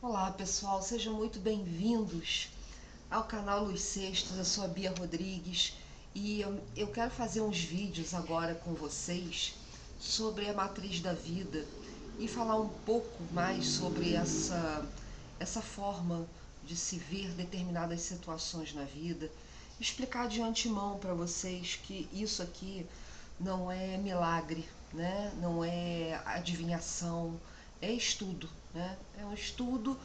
Olá pessoal, sejam muito bem-vindos ao canal Luz Sextos. Eu sou a Bia Rodrigues e eu quero fazer uns vídeos agora com vocês sobre a matriz da vida e falar um pouco mais sobre essa forma de se ver determinadas situações na vida, explicar de antemão para vocês que isso aqui não é milagre, né? Não é adivinhação, é estudo, né? É um estudo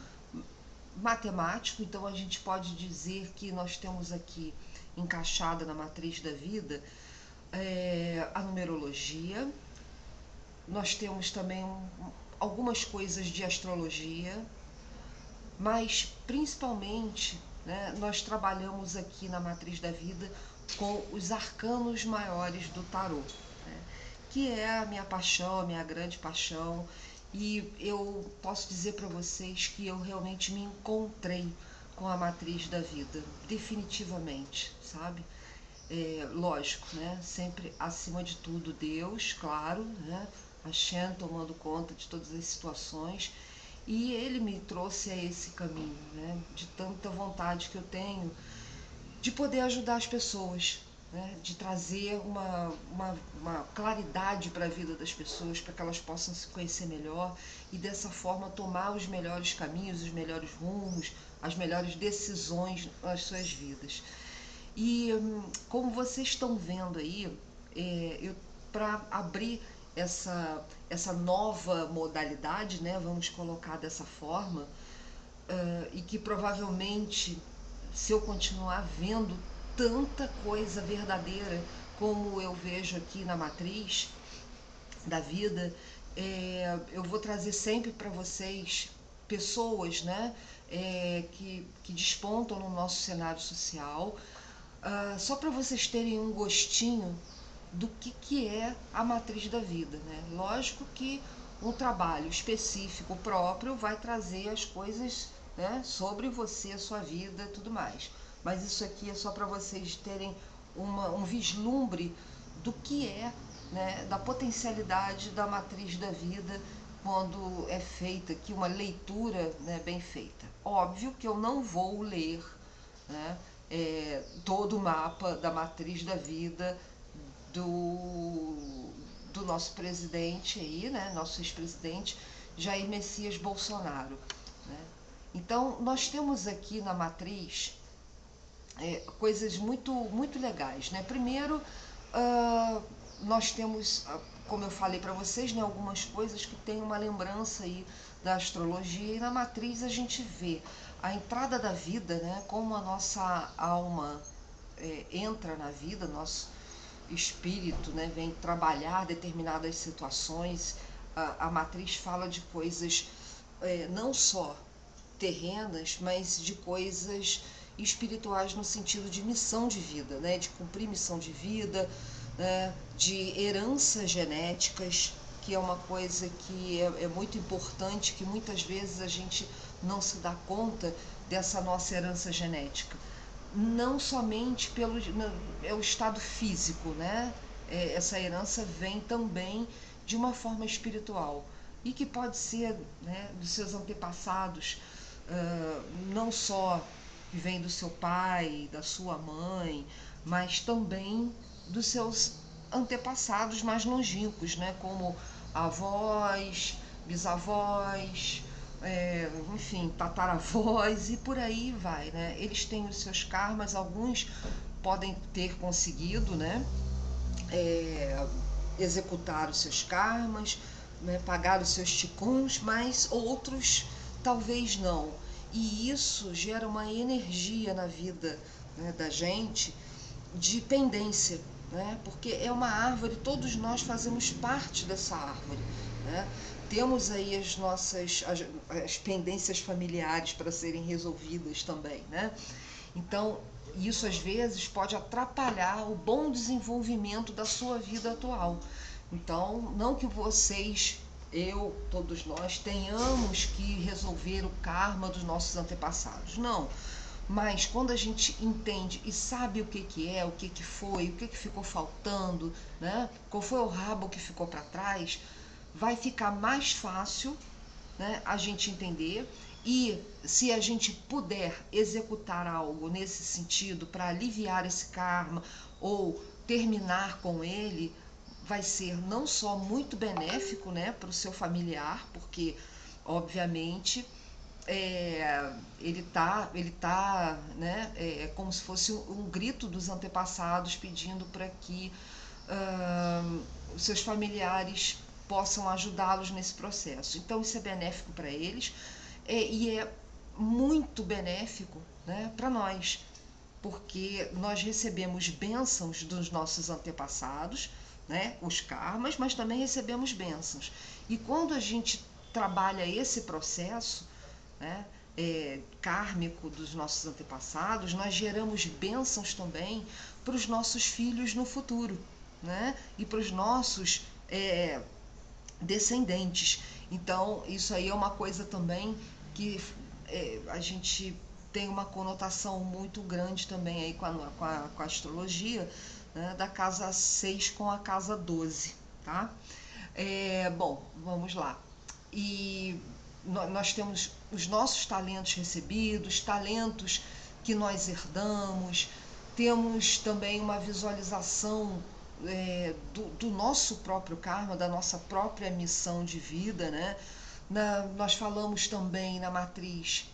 matemático, então a gente pode dizer que nós temos aqui encaixada na matriz da vida a numerologia, nós temos também algumas coisas de astrologia, mas principalmente, né, nós trabalhamos aqui na matriz da vida com os arcanos maiores do tarô, né, que é a minha paixão, a minha grande paixão, e eu posso dizer para vocês que eu realmente me encontrei com a matriz da vida, definitivamente, sabe? Lógico, né? Sempre acima de tudo Deus, claro, né? A Shen tomando conta de todas as situações, e ele me trouxe a esse caminho, né? De tanta vontade que eu tenho de poder ajudar as pessoas, né? De trazer uma claridade para a vida das pessoas, para que elas possam se conhecer melhor e dessa forma tomar os melhores caminhos, os melhores rumos, as melhores decisões nas suas vidas. E como vocês estão vendo aí, para abrir essa nova modalidade, né, vamos colocar dessa forma, e que provavelmente, se eu continuar vendo tanta coisa verdadeira como eu vejo aqui na matriz da vida, eu vou trazer sempre para vocês pessoas, né, que despontam no nosso cenário social, só para vocês terem um gostinho do que é a matriz da vida, né? Lógico que um trabalho específico próprio vai trazer as coisas, né, sobre você, a sua vida e tudo mais. Mas isso aqui é só para vocês terem um vislumbre do que é, né, da potencialidade da matriz da vida quando é feita aqui uma leitura, né, bem feita. Óbvio que eu não vou ler, né, todo o mapa da matriz da vida do nosso presidente aí, né, nosso ex-presidente Jair Messias Bolsonaro, né? Então nós temos aqui na matriz coisas muito legais, né? Primeiro, nós temos, como eu falei para vocês, né, algumas coisas que têm uma lembrança aí da astrologia, e na matriz a gente vê a entrada da vida, né, como a nossa alma entra na vida, nosso espírito, né, vem trabalhar determinadas situações. A matriz fala de coisas não só terrenas, mas de coisas espirituais no sentido de missão de vida, né, de cumprir missão de vida, né, de heranças genéticas, que é uma coisa que é muito importante, que muitas vezes a gente não se dá conta dessa nossa herança genética. Não somente pelo o estado físico, né? Essa herança vem também de uma forma espiritual e que pode ser, né, dos seus antepassados, não só que vem do seu pai, da sua mãe, mas também dos seus antepassados mais longínquos, né, como avós, bisavós, enfim, tataravós e por aí vai, né? Eles têm os seus karmas, alguns podem ter conseguido, né, executar os seus karmas, né, pagar os seus ticuns, mas outros talvez não. E isso gera uma energia na vida, né, da gente de pendência, né? Porque é uma árvore, todos nós fazemos parte dessa árvore, né? Temos aí as pendências familiares para serem resolvidas também, né? Então, isso às vezes pode atrapalhar o bom desenvolvimento da sua vida atual. Então, não que vocês, eu, todos nós, tenhamos que resolver o karma dos nossos antepassados, não. Mas quando a gente entende e sabe o que é, o que foi, o que ficou faltando, né? Qual foi o rabo que ficou para trás, vai ficar mais fácil né, a gente entender, e se a gente puder executar algo nesse sentido para aliviar esse karma ou terminar com ele, vai ser não só muito benéfico, né, para o seu familiar, porque obviamente ele tá, né, como se fosse um grito dos antepassados pedindo para que os seus familiares possam ajudá-los nesse processo. Então isso é benéfico para eles, e é muito benéfico, né, para nós, porque nós recebemos bênçãos dos nossos antepassados, né, os karmas, mas também recebemos bênçãos. E quando a gente trabalha esse processo, né, kármico dos nossos antepassados, nós geramos bênçãos também para os nossos filhos no futuro, né, e para os nossos descendentes. Então, isso aí é uma coisa também que a gente tem uma conotação muito grande também aí com a astrologia, né, da casa 6 com a casa 12, tá? Bom, vamos lá. E nós temos os nossos talentos recebidos, talentos que nós herdamos, temos também uma visualização do nosso próprio karma, da nossa própria missão de vida, né? Nós falamos também na matriz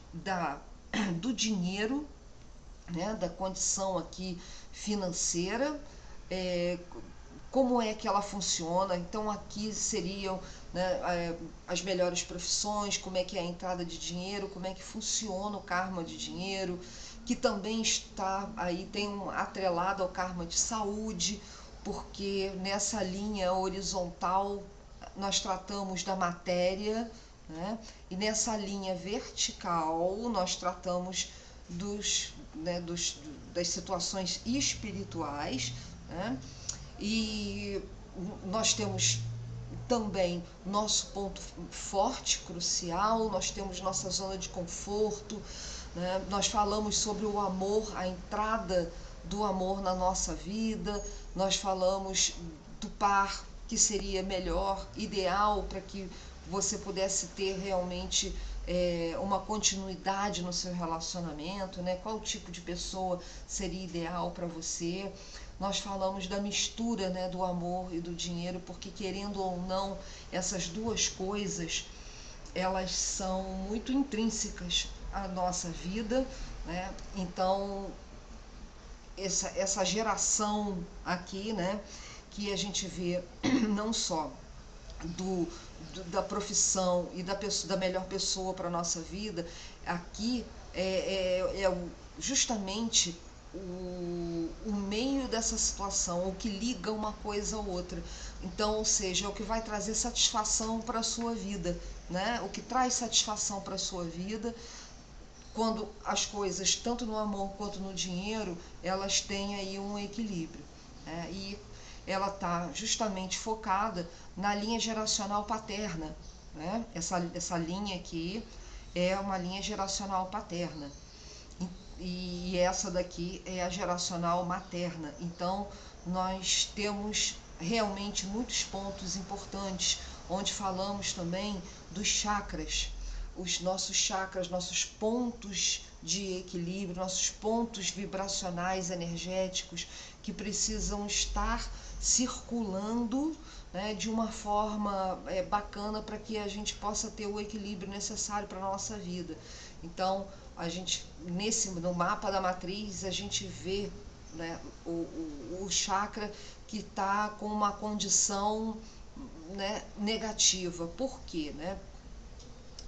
do dinheiro, né? Da condição aqui financeira, como é que ela funciona. Então aqui seriam, né, as melhores profissões, como é que é a entrada de dinheiro, como é que funciona o karma de dinheiro, que também está aí, tem atrelado ao karma de saúde, porque nessa linha horizontal nós tratamos da matéria, né, e nessa linha vertical nós tratamos das situações espirituais, né? E nós temos também nosso ponto forte, crucial, nós temos nossa zona de conforto, né? Nós falamos sobre o amor, a entrada do amor na nossa vida, nós falamos do par que seria melhor, ideal para que você pudesse ter realmente uma continuidade no seu relacionamento, né? Qual tipo de pessoa seria ideal para você. Nós falamos da mistura, né, do amor e do dinheiro, porque querendo ou não, essas duas coisas, elas são muito intrínsecas à nossa vida, né? Então, essa geração aqui, né, que a gente vê não só da profissão e da melhor pessoa para a nossa vida, aqui justamente o meio dessa situação, o que liga uma coisa a outra. Então, ou seja, é o que vai trazer satisfação para a sua vida, né? O que traz satisfação para a sua vida, quando as coisas, tanto no amor quanto no dinheiro, elas têm aí um equilíbrio, né? E ela está justamente focada na linha geracional paterna, né? Essa linha aqui é uma linha geracional paterna. E essa daqui é a geracional materna. Então, nós temos realmente muitos pontos importantes, onde falamos também dos chakras, os nossos chakras, nossos pontos de equilíbrio, nossos pontos vibracionais energéticos que precisam estar circulando, né, de uma forma bacana para que a gente possa ter o equilíbrio necessário para a nossa vida. Então, a gente, no mapa da matriz, a gente vê, né, o chakra que está com uma condição, né, negativa. Por quê, né?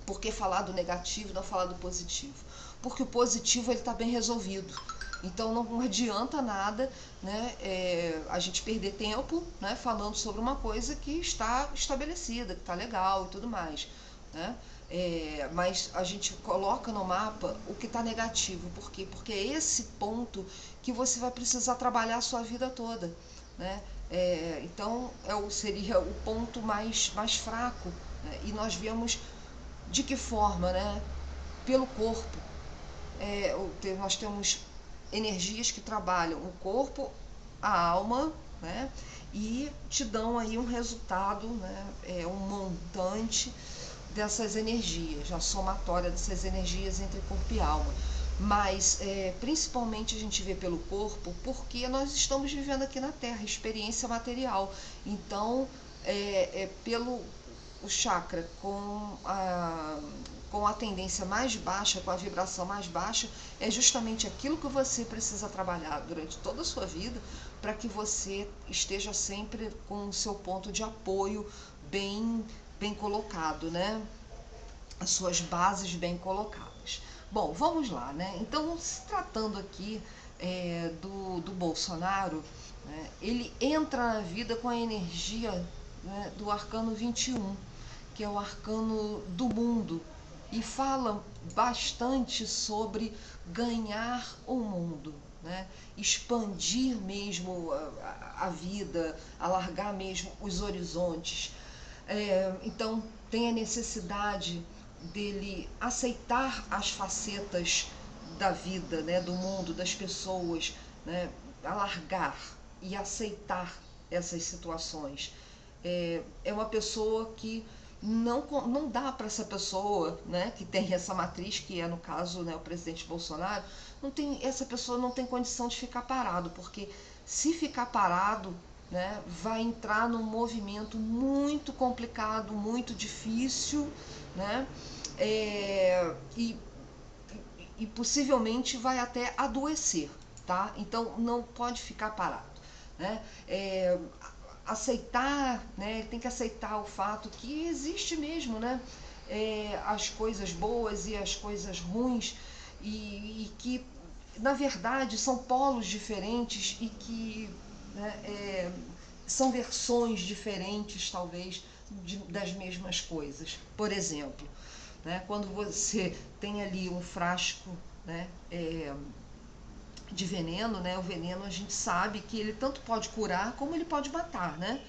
Por que falar do negativo e não falar do positivo? Porque o positivo está bem resolvido. Então não adianta nada, né, a gente perder tempo, né, falando sobre uma coisa que está estabelecida, que está legal e tudo mais, né? Mas a gente coloca no mapa o que está negativo. Por quê? Porque é esse ponto que você vai precisar trabalhar a sua vida toda, né? Então seria o ponto mais fraco, né? E nós vemos de que forma, né? Pelo corpo. Nós temos energias que trabalham o corpo, a alma, né? E te dão aí um resultado, né? Um montante dessas energias, a somatória dessas energias entre corpo e alma. Mas principalmente a gente vê pelo corpo, porque nós estamos vivendo aqui na Terra, experiência material. Então, pelo o chakra com a tendência mais baixa, com a vibração mais baixa, é justamente aquilo que você precisa trabalhar durante toda a sua vida para que você esteja sempre com o seu ponto de apoio bem colocado, né? As suas bases bem colocadas. Bom, vamos lá, né? Então, se tratando aqui do Bolsonaro, né, ele entra na vida com a energia, né, do arcano 21, que é o arcano do mundo, e fala bastante sobre ganhar o mundo, né? Expandir mesmo a vida, alargar mesmo os horizontes. Então, tem a necessidade dele aceitar as facetas da vida, né, do mundo, das pessoas, né, alargar e aceitar essas situações. É uma pessoa que não dá para essa pessoa, né, que tem essa matriz, que é no caso, né, o presidente Bolsonaro, essa pessoa não tem condição de ficar parado, porque se ficar parado, né, vai entrar num movimento muito complicado, muito difícil, né, e possivelmente vai até adoecer, tá? Então não pode ficar parado, né? Aceitar, né? Tem que aceitar o fato que existe mesmo, né? As coisas boas e as coisas ruins, e que na verdade são polos diferentes e que, né, são versões diferentes talvez das mesmas coisas. Por exemplo, né, quando você tem ali um frasco, né, de veneno, né, o veneno a gente sabe que ele tanto pode curar como ele pode matar, né?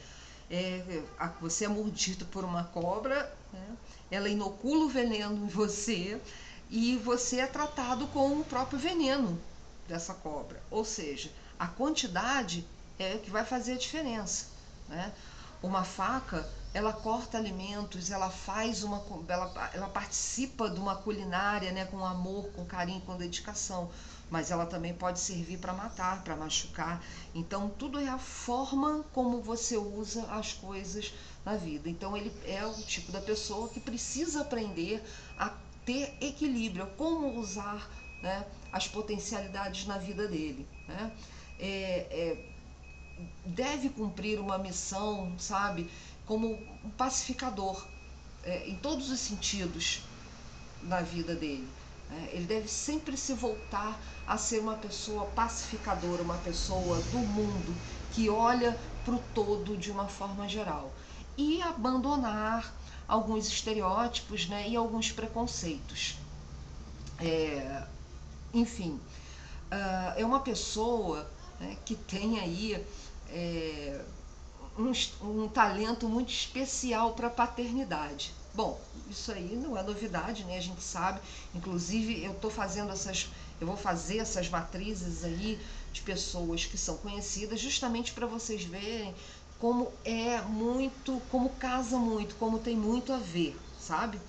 Você é mordido por uma cobra, né, ela inocula o veneno em você e você é tratado com o próprio veneno dessa cobra. Ou seja, a quantidade é que vai fazer a diferença, né? Uma faca, ela corta alimentos, ela participa de uma culinária, né, com amor, com carinho, com dedicação, mas ela também pode servir para matar, para machucar. Então tudo é a forma como você usa as coisas na vida. Então ele é o tipo da pessoa que precisa aprender a ter equilíbrio, como usar, né, as potencialidades na vida dele, né? Deve cumprir uma missão, sabe, como um pacificador, em todos os sentidos na vida dele. Ele deve sempre se voltar a ser uma pessoa pacificadora, uma pessoa do mundo que olha para o todo de uma forma geral e abandonar alguns estereótipos, né, e alguns preconceitos. Enfim, é uma pessoa, né, que tem aí é, um talento muito especial para paternidade. Bom, isso aí não é novidade, né? A gente sabe. Inclusive, eu vou fazer essas matrizes aí de pessoas que são conhecidas, justamente para vocês verem como casa muito, como tem muito a ver, sabe?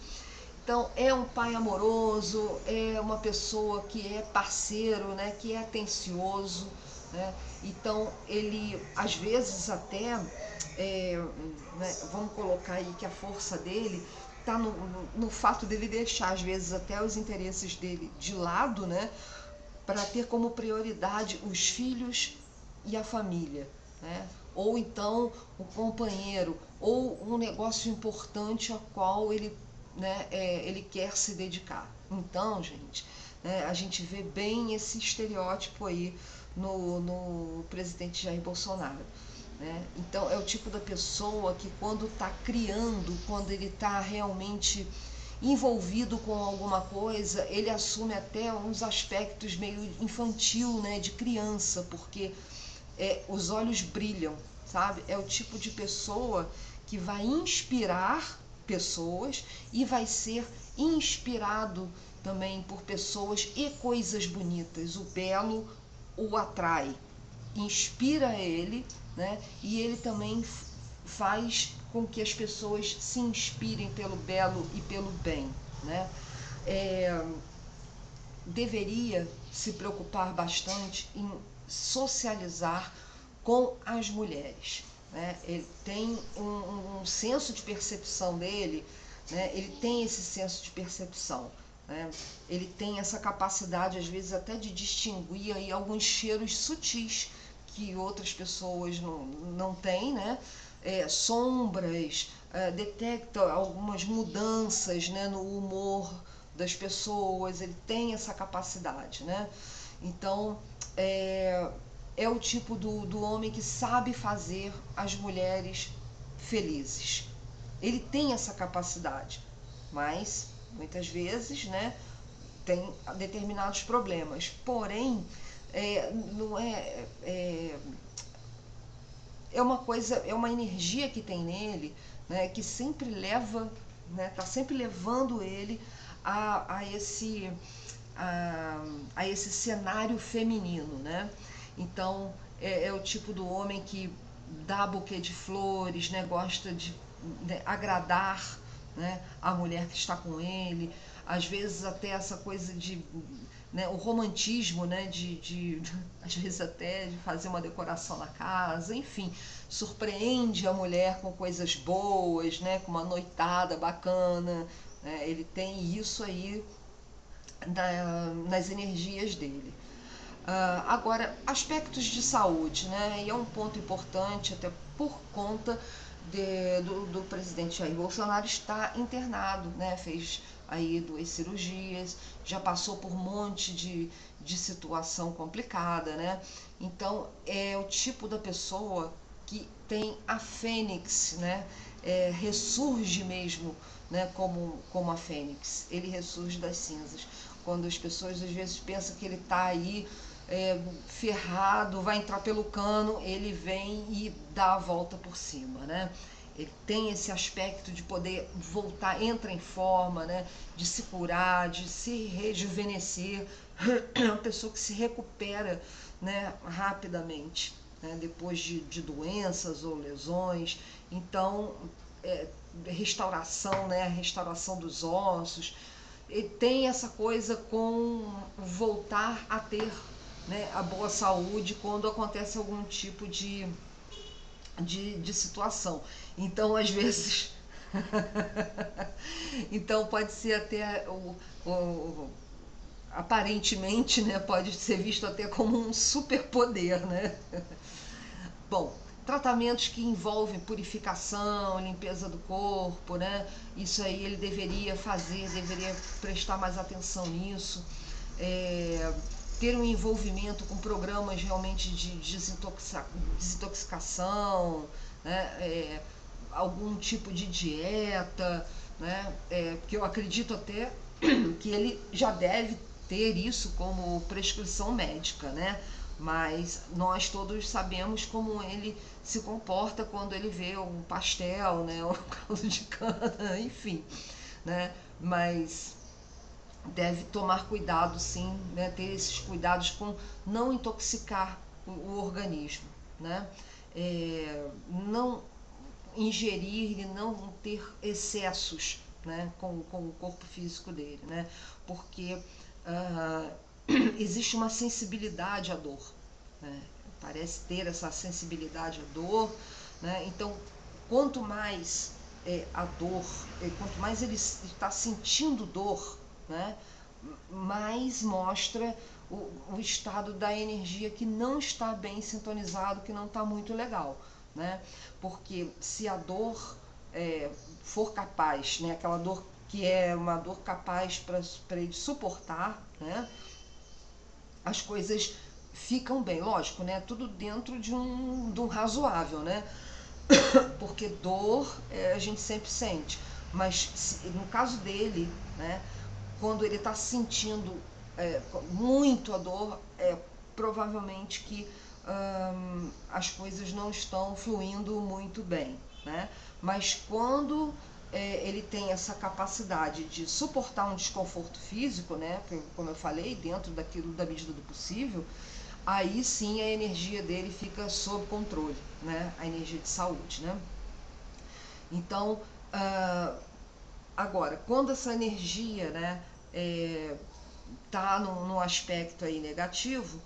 Então, é um pai amoroso, é uma pessoa que é parceiro, né, que é atencioso, né? Então, ele, às vezes, até, né, vamos colocar aí que a força dele está no fato dele deixar, às vezes, até os interesses dele de lado, né, para ter como prioridade os filhos e a família, né? Ou então o companheiro, ou um negócio importante ao qual ele, né, ele quer se dedicar. Então, gente, né, a gente vê bem esse estereótipo aí no presidente Jair Bolsonaro, né? Então, é o tipo da pessoa que quando está criando, quando ele está realmente envolvido com alguma coisa, ele assume até uns aspectos meio infantil, né, de criança, porque os olhos brilham, sabe? É o tipo de pessoa que vai inspirar pessoas e vai ser inspirado também por pessoas e coisas bonitas. O belo o atrai, inspira ele, né? E ele também faz com que as pessoas se inspirem pelo belo e pelo bem, né? Deveria se preocupar bastante em socializar com as mulheres, né? Ele tem um senso de percepção dele, né? Ele tem esse senso de percepção, né? Ele tem essa capacidade, às vezes, até de distinguir aí alguns cheiros sutis que outras pessoas não têm, né? Sombras, detecta algumas mudanças, né, no humor das pessoas, ele tem essa capacidade, né? Então, é o tipo do homem que sabe fazer as mulheres felizes. Ele tem essa capacidade, mas muitas vezes, né, tem determinados problemas. Porém, não é uma coisa, é uma energia que tem nele, né, que sempre leva, né, tá sempre levando ele a esse cenário feminino, né? Então é o tipo do homem que dá buquê de flores, né, gosta de, né, agradar, né, a mulher que está com ele, às vezes até essa coisa de, né, o romantismo, né, às vezes até de fazer uma decoração na casa, enfim, surpreende a mulher com coisas boas, né, com uma noitada bacana, né, ele tem isso aí nas energias dele. Agora, aspectos de saúde, né, e é um ponto importante até por conta do presidente Jair Bolsonaro estar internado, né, fez aí 2 cirurgias, já passou por um monte de situação complicada, né? Então é o tipo da pessoa que tem a fênix, né? Ressurge mesmo, né? Como a fênix, ele ressurge das cinzas. Quando as pessoas às vezes pensam que ele está aí ferrado, vai entrar pelo cano, ele vem e dá a volta por cima, né? Ele tem esse aspecto de poder voltar, entra em forma, né? De se curar, de se rejuvenescer. É uma pessoa que se recupera, né, rapidamente, né, depois de doenças ou lesões. Então, restauração, né, restauração dos ossos. E tem essa coisa com voltar a ter, né, a boa saúde quando acontece algum tipo de situação. Então, às vezes, então pode ser até aparentemente, né, pode ser visto até como um superpoder, né? Bom, tratamentos que envolvem purificação, limpeza do corpo, né? Isso aí ele deveria fazer, deveria prestar mais atenção nisso. Ter um envolvimento com programas realmente de desintoxicação, né? Algum tipo de dieta, né? Porque eu acredito até que ele já deve ter isso como prescrição médica, né? Mas nós todos sabemos como ele se comporta quando ele vê um pastel, né? Um caldo de cana, enfim, né? Mas deve tomar cuidado, sim, né? Ter esses cuidados com não intoxicar o organismo, né? Não ingerir e não ter excessos, né, com o corpo físico dele, né? Porque existe uma sensibilidade à dor, né? Parece ter essa sensibilidade à dor, né? Então, quanto mais a dor, quanto mais ele está sentindo dor, né, mais mostra o estado da energia que não está bem sintonizado, que não está muito legal, né? Porque se a dor for capaz, né, aquela dor que é uma dor capaz para ele suportar, né, as coisas ficam bem, lógico, né? Tudo dentro de um razoável, né? Porque dor a gente sempre sente, mas no caso dele, né, quando ele está sentindo muito a dor, provavelmente que as coisas não estão fluindo muito bem, né? Mas quando ele tem essa capacidade de suportar um desconforto físico, né, como eu falei, dentro daquilo, da medida do possível, aí sim a energia dele fica sob controle, né, a energia de saúde, né? Então, agora, quando essa energia, né, tá no aspecto aí negativo,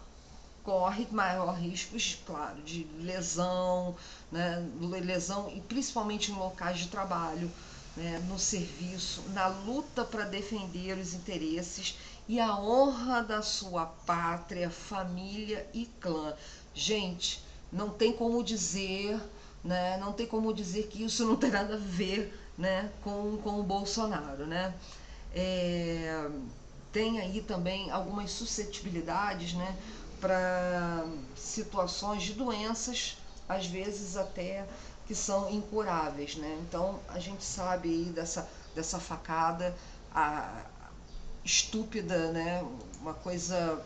corre maior riscos, claro, de lesão, né, lesão e principalmente em locais de trabalho, né, no serviço, na luta para defender os interesses e a honra da sua pátria, família e clã. Gente, não tem como dizer, né, não tem como dizer que isso não tem nada a ver, né, com o Bolsonaro, né? Tem aí também algumas suscetibilidades, né, para situações de doenças, às vezes até que são incuráveis, né? Então a gente sabe aí dessa facada estúpida, né? Uma coisa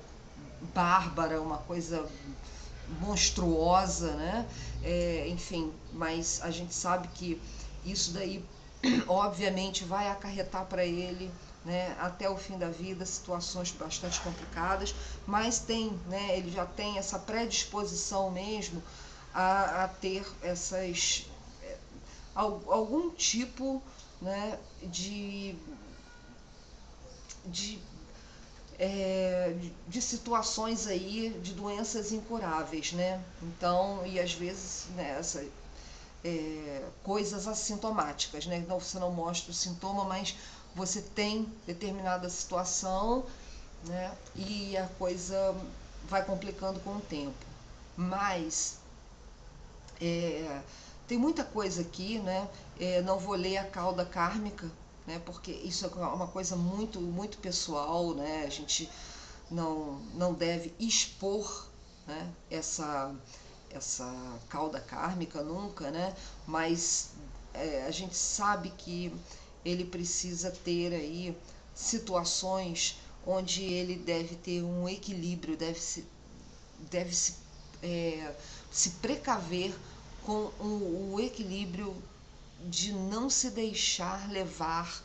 bárbara, uma coisa monstruosa, né? Enfim, mas a gente sabe que isso daí obviamente vai acarretar para ele, né, até o fim da vida, situações bastante complicadas, mas tem, né, ele já tem essa predisposição mesmo a ter algum tipo, né, de, de situações aí de doenças incuráveis, né? Então, e às vezes, né, coisas assintomáticas, né? Então você não mostra o sintoma, mas você tem determinada situação, né? E a coisa vai complicando com o tempo. Mas tem muita coisa aqui, né? Não vou ler a cauda kármica, né? Porque isso é uma coisa muito pessoal, né? A gente não deve expor, né, essa cauda kármica nunca, né? Mas a gente sabe que ele precisa ter aí situações onde ele deve ter um equilíbrio, deve se precaver com o equilíbrio de não se deixar levar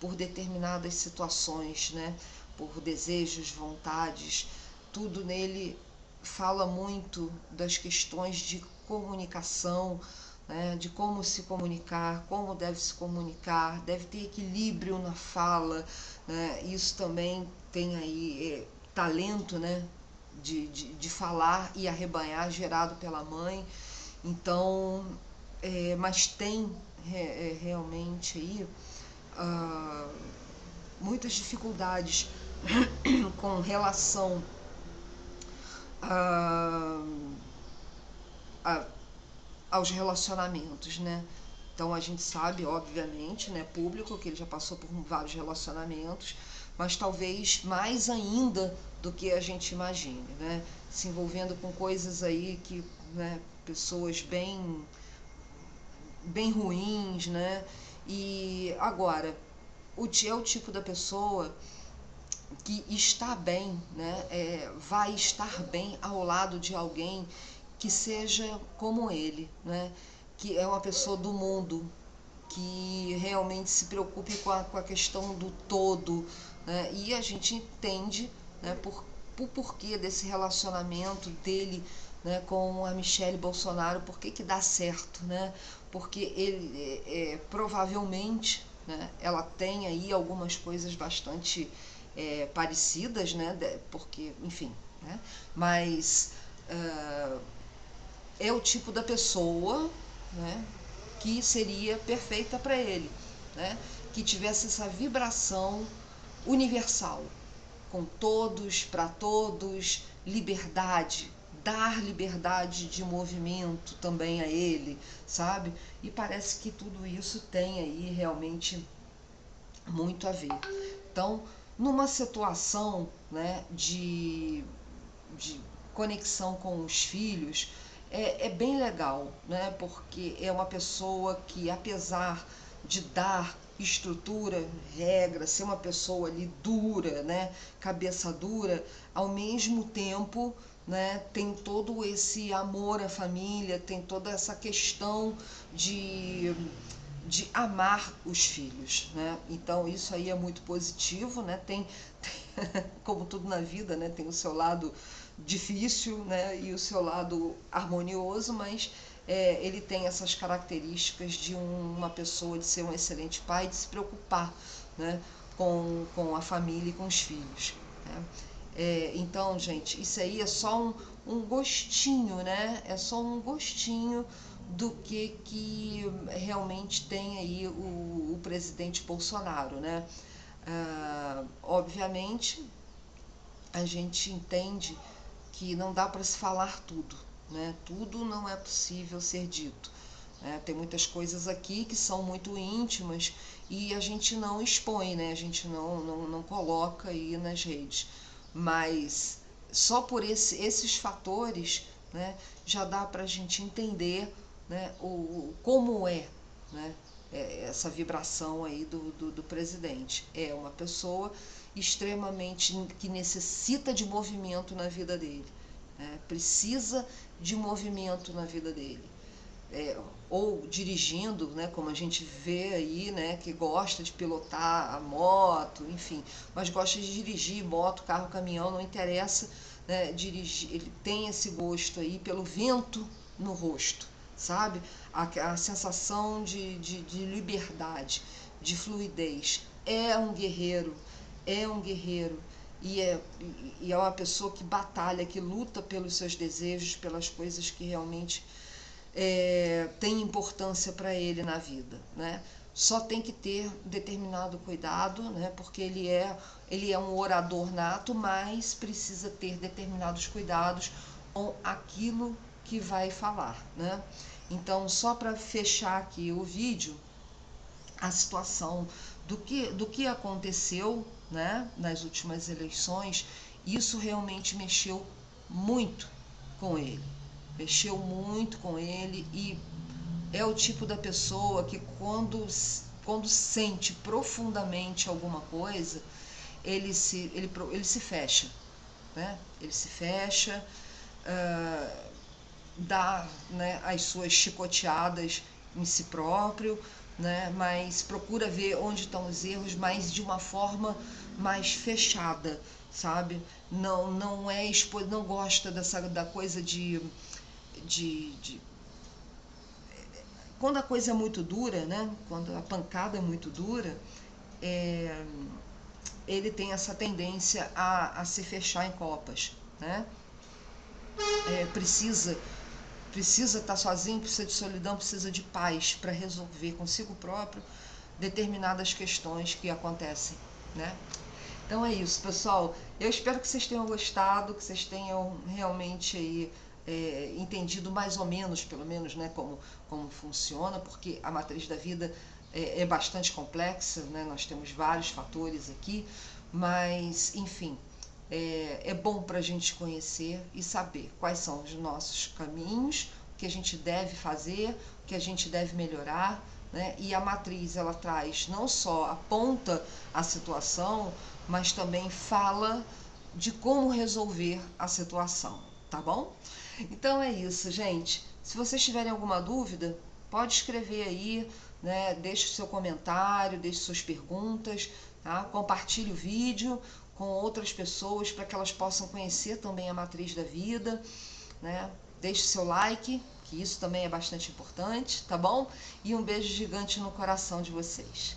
por determinadas situações, né? Por desejos, vontades, tudo nele fala muito das questões de comunicação, né? De como se comunicar, como deve se comunicar, deve ter equilíbrio na fala, né? Isso também tem aí talento, né? De falar e arrebanhar gerado pela mãe. Então, mas tem realmente aí muitas dificuldades com relação a, a, aos relacionamentos, né? Então a gente sabe, obviamente, né, público, que ele já passou por vários relacionamentos, mas talvez mais ainda do que a gente imagine, né? Se envolvendo com coisas aí que, né, pessoas bem ruins, né? E agora, é o tipo da pessoa que está bem, né? Vai estar bem ao lado de alguém que seja como ele, né? Que é uma pessoa do mundo, que realmente se preocupe com a questão do todo, né? E a gente entende, né, por porquê desse relacionamento dele, né, com a Michelle Bolsonaro, por que dá certo, né? Porque ele provavelmente, né, ela tem aí algumas coisas bastante parecidas, né? Porque, enfim, né? Mas é o tipo da pessoa, né, que seria perfeita para ele, né? Que tivesse essa vibração universal, com todos, para todos, liberdade, dar liberdade de movimento também a ele, sabe? E parece que tudo isso tem aí realmente muito a ver. Então, numa situação, né, de conexão com os filhos, é bem legal, né? Porque é uma pessoa que, apesar de dar estrutura, regra, ser uma pessoa ali dura, né? Cabeça dura, ao mesmo tempo, né, tem todo esse amor à família, tem toda essa questão de amar os filhos, né? Então isso aí é muito positivo, né? Como tudo na vida, né, tem o seu lado difícil, né, e o seu lado harmonioso, mas ele tem essas características de uma pessoa, de ser um excelente pai, de se preocupar, né, com a família e com os filhos, né? Então, gente, isso aí é só um gostinho, né? É só um gostinho do que realmente tem aí o presidente Bolsonaro, né? Obviamente, a gente entende que não dá para se falar tudo, né? Tudo não é possível ser dito, né? Tem muitas coisas aqui que são muito íntimas e a gente não expõe, né? A gente não coloca aí nas redes, mas só por esses fatores, né, já dá para a gente entender, né, como né, essa vibração aí do presidente. É uma pessoa extremamente que necessita de movimento na vida dele, né, precisa de movimento na vida dele. Ou dirigindo, né, como a gente vê aí, né, que gosta de pilotar a moto, enfim, mas gosta de dirigir moto, carro, caminhão, não interessa, né, dirigir, ele tem esse gosto aí pelo vento no rosto, sabe? A sensação de liberdade, de fluidez. É um guerreiro, e é uma pessoa que batalha, que luta pelos seus desejos, pelas coisas que realmente tem importância para ele na vida, né? Só tem que ter determinado cuidado, né? Porque ele é um orador nato, mas precisa ter determinados cuidados com aquilo que vai falar, né? Então, só para fechar aqui o vídeo, a situação do que aconteceu, né, nas últimas eleições, isso realmente mexeu muito com ele. Mexeu muito com ele e é o tipo da pessoa que quando sente profundamente alguma coisa, ele se fecha, né? Ele se fecha, dá, né, as suas chicoteadas em si próprio, né, mas procura ver onde estão os erros, mas de uma forma mais fechada, sabe? Não gosta da coisa de quando a coisa é muito dura, né? Quando a pancada é muito dura, ele tem essa tendência a se fechar em copas, né? Precisa estar sozinho, precisa de solidão, precisa de paz para resolver consigo próprio determinadas questões que acontecem, né? Então é isso, pessoal. Eu espero que vocês tenham gostado, que vocês tenham realmente aí entendido mais ou menos, pelo menos, né, como funciona, porque a matriz da vida é bastante complexa, né? Nós temos vários fatores aqui, mas, enfim, é bom para a gente conhecer e saber quais são os nossos caminhos, o que a gente deve fazer, o que a gente deve melhorar, né? E a matriz, ela traz, não só aponta a situação, mas também fala de como resolver a situação, tá bom? Então é isso, gente. Se vocês tiverem alguma dúvida, pode escrever aí, né? Deixe o seu comentário, deixe suas perguntas, tá? Compartilhe o vídeo com outras pessoas para que elas possam conhecer também a matriz da vida, né? Deixe seu like, que isso também é bastante importante, tá bom? E um beijo gigante no coração de vocês.